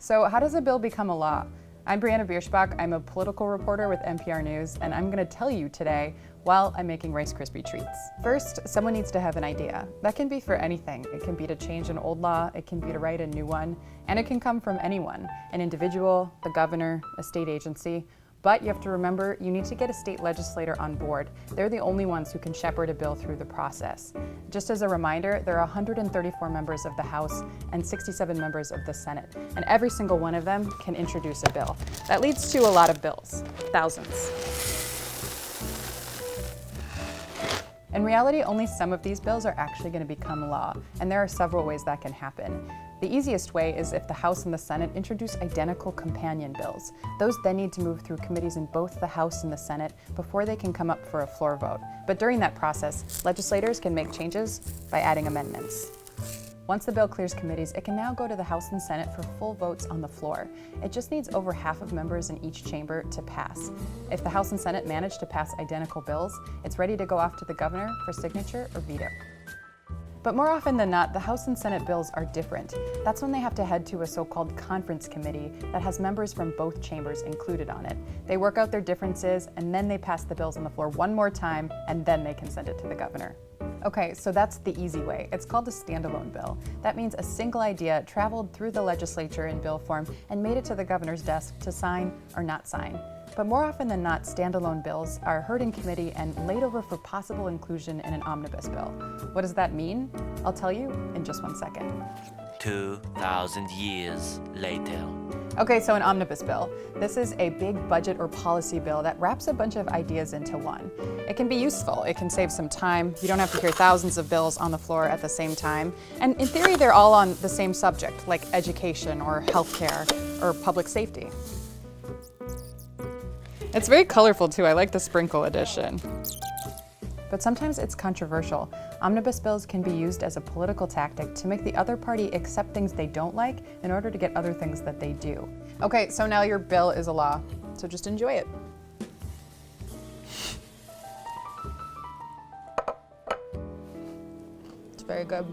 So how does a bill become a law? I'm Brianna Bierschbach. I'm a political reporter with NPR News, and I'm going to tell you today while I'm making Rice Krispie treats. First, someone needs to have an idea. That can be for anything. It can be to change an old law, it can be to write a new one, and it can come from anyone, an individual, the governor, a state agency. But you have to remember, you need to get a state legislator on board. They're the only ones who can shepherd a bill through the process. Just as a reminder, there are 134 members of the House and 67 members of the Senate, and every single one of them can introduce a bill. That leads to a lot of bills, thousands. In reality, only some of these bills are actually going to become law, and there are several ways that can happen. The easiest way is if the House and the Senate introduce identical companion bills. Those then need to move through committees in both the House and the Senate before they can come up for a floor vote. But during that process, legislators can make changes by adding amendments. Once the bill clears committees, it can now go to the House and Senate for full votes on the floor. It just needs over half of members in each chamber to pass. If the House and Senate manage to pass identical bills, it's ready to go off to the governor for signature or veto. But more often than not, the House and Senate bills are different. That's when they have to head to a so-called conference committee that has members from both chambers included on it. They work out their differences, and then they pass the bills on the floor one more time, and then they can send it to the governor. Okay, so that's the easy way. It's called a standalone bill. That means a single idea traveled through the legislature in bill form and made it to the governor's desk to sign or not sign. But more often than not, standalone bills are heard in committee and laid over for possible inclusion in an omnibus bill. What does that mean? I'll tell you in just 1 second. 2,000 years later. Okay, so an omnibus bill. This is a big budget or policy bill that wraps a bunch of ideas into one. It can be useful. It can save some time. You don't have to hear thousands of bills on the floor at the same time. And in theory, they're all on the same subject, like education or healthcare or public safety. It's very colorful too. I like the sprinkle edition. But sometimes it's controversial. Omnibus bills can be used as a political tactic to make the other party accept things they don't like in order to get other things that they do. Okay, so now your bill is a law, so just enjoy it. It's very good.